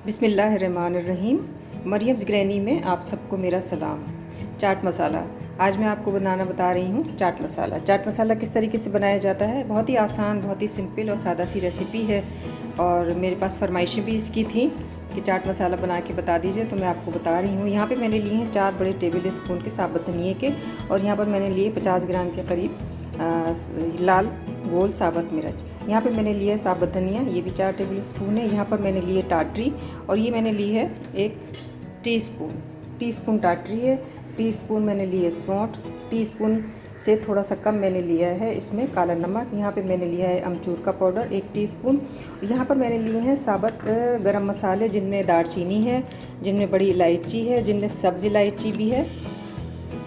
बिस्मिल्लाहिर्रहमानिर्रहीम। Mariam's granny में आप सबको मेरा सलाम। चाट मसाला आज मैं आपको बनाना बता रही हूँ। चाट मसाला किस तरीके से बनाया जाता है, बहुत ही आसान, बहुत ही सिंपल और सादा सी रेसिपी है। और मेरे पास फरमाइशें भी इसकी थी कि चाट मसाला बना के बता दीजिए, तो मैं आपको बता रही हूँ। यहाँ पे मैंने लिए हैं 4 बड़े टेबल स्पून के साबुत धनिए के, और यहाँ पर मैंने लिए 50 ग्राम के करीब लाल गोल साबुत मिर्च। यहाँ पे मैंने लिया है साबुत धनिया, ये भी 4 टेबल स्पून है। यहाँ पर मैंने लिए टाटरी, और ये मैंने ली है 1 टीस्पून टाटरी है। टीस्पून मैंने लिए सौंठ, टीस्पून से थोड़ा सा कम मैंने लिया है इसमें काला नमक। यहाँ पे मैंने लिया है अमचूर का पाउडर 1 टीस्पून। यहाँ पर मैंने लिए हैं साबुत गरम मसाले, जिनमें दालचीनी है, जिनमें बड़ी इलायची है, जिनमें सब्ज़ इलायची भी है,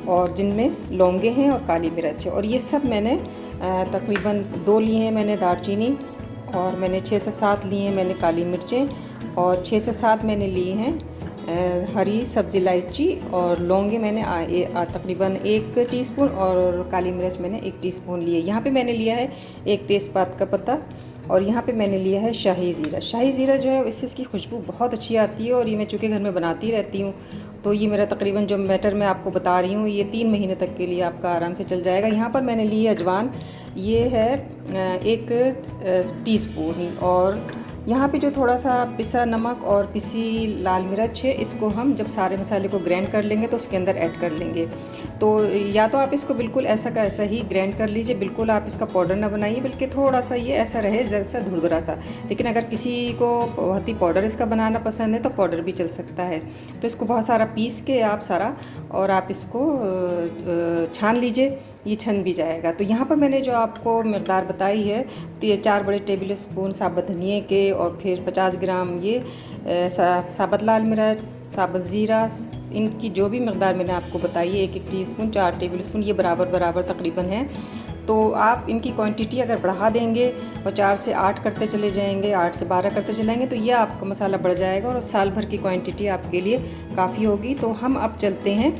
और जिनमें लौंगे हैं और काली मिर्च है। और ये सब मैंने तकरीबन 2 लिए हैं मैंने दालचीनी, और मैंने 6 से 7 लिए हैं मैंने काली मिर्चें, और 6 से 7 मैंने लिए हैं हरी सब्ज़ी इलायची, और लौंगे मैंने तकरीबन 1 टीस्पून, और काली मिर्च मैंने 1 टीस्पून लिए। यहाँ पे मैंने लिया है 1 तेज़पात का पत्ता, और यहाँ पे मैंने लिया है शाही ज़ीरा। शाही ज़ीरा जो है इससे इसकी खुशबू बहुत अच्छी आती है, और ये मैं चूँकि घर में बनाती रहती हूँ, तो ये मेरा तकरीबन जो बैटर मैं आपको बता रही हूँ ये 3 महीने तक के लिए आपका आराम से चल जाएगा। यहाँ पर मैंने ली है अजवान, ये है 1 टीस्पून, और यहाँ पे जो थोड़ा सा पिसा नमक और पिसी लाल मिर्च है, इसको हम जब सारे मसाले को ग्राइंड कर लेंगे तो उसके अंदर ऐड कर लेंगे। तो या तो आप इसको बिल्कुल ऐसा का ऐसा ही ग्राइंड कर लीजिए, बिल्कुल आप इसका पाउडर ना बनाइए, बल्कि थोड़ा सा ये ऐसा रहे जरा सा धुरधुरा सा। लेकिन अगर किसी को बहुत ही पाउडर इसका बनाना पसंद है तो पाउडर भी चल सकता है। तो इसको बहुत सारा पीस के आप सारा, और आप इसको छान लीजिए, ये छन भी जाएगा। तो यहाँ पर मैंने जो आपको मकदार बताई है 4 बड़े टेबल स्पून साबुत धनिए के, और फिर 50 ग्राम ये साबुत लाल मिर्च, साबुत ज़ीरा, इनकी जो भी मकदार मैंने आपको बताई है 1-1 टीस्पून, 4 टेबल स्पून, ये बराबर तकरीबन है। तो आप इनकी क्वांटिटी अगर बढ़ा देंगे और 4 से 8 करते चले जाएंगे, 8 से 12 करते चलेंगे, तो ये आपका मसाला बढ़ जाएगा और साल भर की क्वांटिटी आपके लिए काफ़ी होगी। तो हम अब चलते हैं,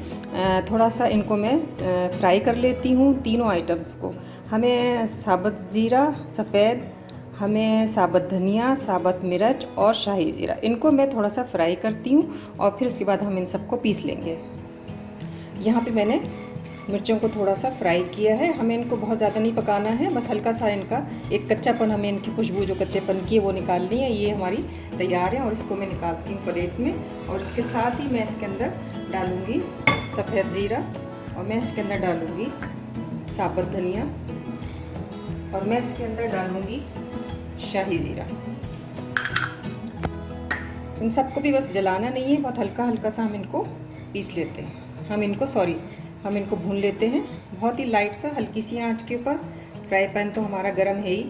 थोड़ा सा इनको मैं फ्राई कर लेती हूँ तीनों आइटम्स को। हमें साबुत ज़ीरा सफ़ेद, हमें साबुत धनिया, साबुत मिर्च और शाही ज़ीरा, इनको मैं थोड़ा सा फ्राई करती हूँ, और फिर उसके बाद हम इन सबको पीस लेंगे। यहाँ पे मैंने मिर्चों को थोड़ा सा फ्राई किया है। हमें इनको बहुत ज़्यादा नहीं पकाना है, बस हल्का सा इनका एक कच्चापन, हमें इनकी खुशबू जो कच्चेपन की है वो निकालनी है। ये हमारी तैयार है, और इसको मैं निकालती हूँ प्लेट में। और इसके साथ ही मैं इसके अंदर डालूँगी सफ़ेद ज़ीरा, और मैं इसके अंदर डालूँगी साबुत धनिया, और मैं इसके अंदर डालूँगी शाही ज़ीरा। इन सबको भी बस जलाना नहीं है, बहुत हल्का हल्का सा हम इनको पीस लेते हैं। हम इनको भून लेते हैं बहुत ही लाइट सा, हल्की सी आंच के ऊपर। फ्राई पैन तो हमारा गर्म है ही।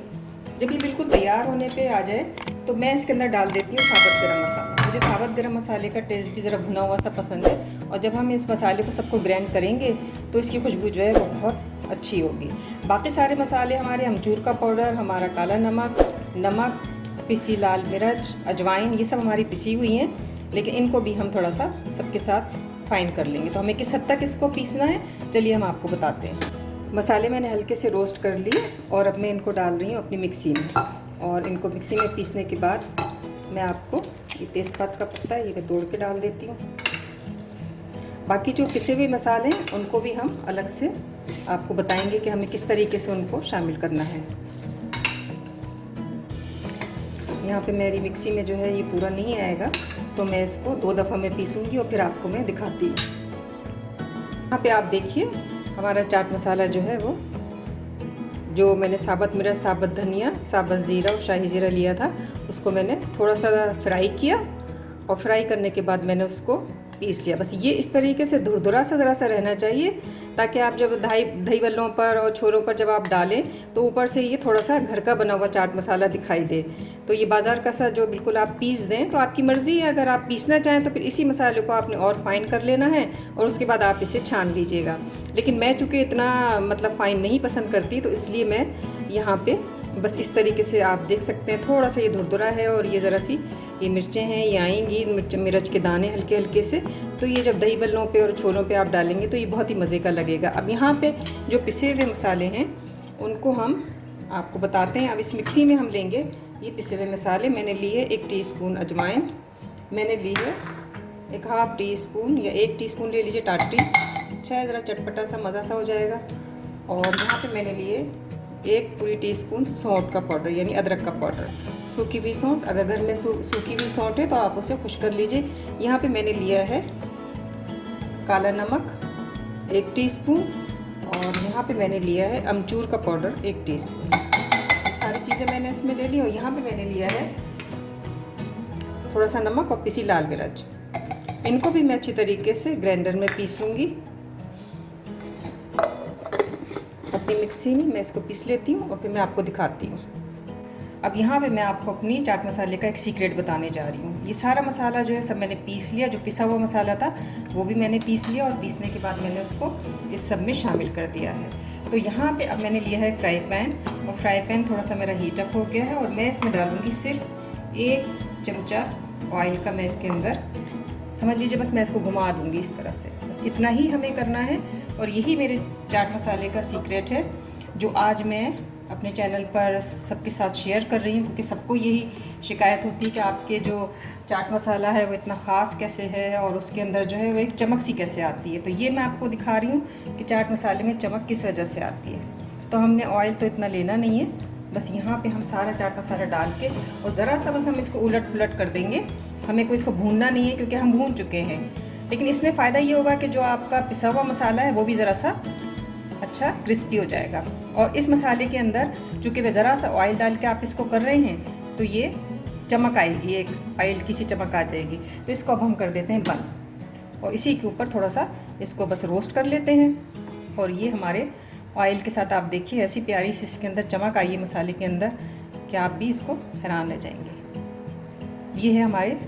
जब ये बिल्कुल तैयार होने पे आ जाए तो मैं इसके अंदर डाल देती हूँ साबुत गरम मसाला। मुझे साबुत गरम मसाले का टेस्ट भी ज़रा भुना हुआ सा पसंद है, और जब हम इस मसाले को सबको ग्राइंड करेंगे तो इसकी खुशबू जो है वो बहुत अच्छी होगी। बाकी सारे मसाले हमारे अमचूर का पाउडर, हमारा काला नमक, पिसी लाल मिर्च, अजवाइन, ये सब हमारी पिसी हुई हैं, लेकिन इनको भी हम थोड़ा सा सबके साथ फाइन कर लेंगे। तो हमें किस हद तक इसको पीसना है, चलिए हम आपको बताते हैं। मसाले मैंने हल्के से रोस्ट कर लिए, और अब मैं इनको डाल रही हूँ अपनी मिक्सी में, और इनको मिक्सी में पीसने के बाद मैं आपको ये तेज़पात का पत्ता है, ये मैं तोड़ के डाल देती हूँ। बाकी जो पिसे हुए मसाले हैं उनको भी हम अलग से आपको बताएंगे कि हमें किस तरीके से उनको शामिल करना है। यहाँ पे मेरी मिक्सी में जो है ये पूरा नहीं आएगा, तो मैं इसको 2 दफ़ा में पीसूँगी, और फिर आपको मैं दिखाती हूँ। यहाँ पे आप देखिए हमारा चाट मसाला जो है वो, जो मैंने साबुत मिर्च, साबुत धनिया, साबुत ज़ीरा और शाही ज़ीरा लिया था, उसको मैंने थोड़ा सा फ्राई किया, और फ्राई करने के बाद मैंने उसको पीस लिया। बस ये इस तरीके से धुरधुरा सा ज़रा सा रहना चाहिए, ताकि आप जब दही बल्लों पर और छोरों पर जब आप डालें तो ऊपर से ये थोड़ा सा घर का बना हुआ चाट मसाला दिखाई दे। तो ये बाज़ार का सा जो बिल्कुल आप पीस दें तो आपकी मर्ज़ी है, अगर आप पीसना चाहें तो फिर इसी मसाले को आपने और फाइन कर लेना है, और उसके बाद आप इसे छान लीजिएगा। लेकिन मैं चूँकि इतना मतलब फ़ाइन नहीं पसंद करती, तो इसलिए मैं यहाँ पर बस इस तरीके से आप देख सकते हैं, थोड़ा सा ये धुरधुरा है, और ये ज़रा सी ये मिर्चें हैं ये आएंगी, मिर्च के दाने हल्के हल्के से। तो ये जब दही बल्लों पे और छोलों पे आप डालेंगे तो ये बहुत ही मज़े का लगेगा। अब यहाँ पे जो पिसे हुए मसाले हैं उनको हम आपको बताते हैं। अब इस मिक्सी में हम लेंगे ये पिसे हुए मसाले। मैंने लिए 1 टीस्पून अजवाइन, मैंने ली है 1/2 टीस्पून या 1 टीस्पून ले लीजिए टाटरी। अच्छा है, ज़रा चटपटा सा मज़ा सा हो जाएगा। और यहाँ पे मैंने लिए 1 पूरी टीस्पून सौंठ का पाउडर यानी अदरक का पाउडर, सूखी हुई सौंठ। अगर घर में सूखी हुई सौंठ है तो आप उसे खुश कर लीजिए। यहाँ पे मैंने लिया है काला नमक 1 टीस्पून और यहाँ पे मैंने लिया है अमचूर का पाउडर 1 टीस्पून। ये सारी चीज़ें मैंने इसमें ले ली। और यहाँ पे मैंने लिया है थोड़ा सा नमक और पिसी लाल मिर्च। इनको भी मैं अच्छी तरीके से ग्राइंडर में पीस लूँगी। अपनी मिक्सी में मैं इसको पीस लेती हूँ और फिर मैं आपको दिखाती हूँ। अब यहाँ पे मैं आपको अपनी चाट मसाले का एक सीक्रेट बताने जा रही हूँ। ये सारा मसाला जो है सब मैंने पीस लिया। जो पिसा हुआ मसाला था वो भी मैंने पीस लिया और पीसने के बाद मैंने उसको इस सब में शामिल कर दिया है। तो यहाँ पे अब मैंने लिया है फ्राई पैन और फ्राई पैन थोड़ा सा मेरा हीट अप हो गया है और मैं इसमें डालूँगी सिर्फ 1 चमचा ऑयल का। मैं इसके अंदर समझ लीजिए बस मैं इसको घुमा दूँगी इस तरह से, बस इतना ही हमें करना है। और यही मेरे चाट मसाले का सीक्रेट है जो आज मैं अपने चैनल पर सबके साथ शेयर कर रही हूँ, क्योंकि सबको यही शिकायत होती है कि आपके जो चाट मसाला है वो इतना ख़ास कैसे है और उसके अंदर जो है वो एक चमक सी कैसे आती है। तो ये मैं आपको दिखा रही हूँ कि चाट मसाले में चमक किस वजह से आती है। तो हमने ऑयल तो इतना लेना नहीं है, बस यहाँ पे हम सारा चाट मसाला डाल के और ज़रा सा बस हम इसको उलट पुलट कर देंगे। हमें कोई इसको भूनना नहीं है क्योंकि हम भून चुके हैं। लेकिन इसमें फ़ायदा ये होगा कि जो आपका पिसा हुआ मसाला है वो भी ज़रा सा अच्छा क्रिस्पी हो जाएगा। और इस मसाले के अंदर चूँकि मैं ज़रा सा ऑयल डाल के आप इसको कर रहे हैं तो ये चमक आएगी, एक ऑयल की सी चमक आ जाएगी। तो इसको अब हम कर देते हैं बंद और इसी के ऊपर थोड़ा सा इसको बस रोस्ट कर लेते हैं। और ये हमारे ऑयल के साथ आप देखिए ऐसी प्यारी सी इसके अंदर चमक आई है मसाले के अंदर कि आप भी इसको हैरान रह जाएंगे। ये है हमारे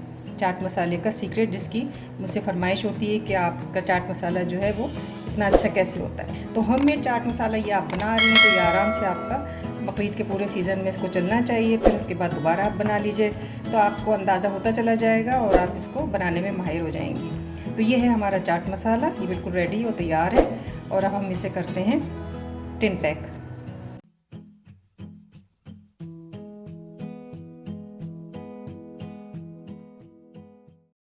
चाट मसाले का सीक्रेट, जिसकी मुझसे फरमाइश होती है कि आपका चाट मसाला जो है वो इतना अच्छा कैसे होता है। तो होममेड चाट मसाला ये आप बना रही हैं तो ये आराम से आपका बकरीद के पूरे सीज़न में इसको चलना चाहिए। फिर उसके बाद दोबारा आप बना लीजिए तो आपको अंदाज़ा होता चला जाएगा और आप इसको बनाने में माहिर हो जाएंगी। तो ये है हमारा चाट मसाला, ये बिल्कुल रेडी और तैयार है। और अब हम इसे करते हैं टिन पैक।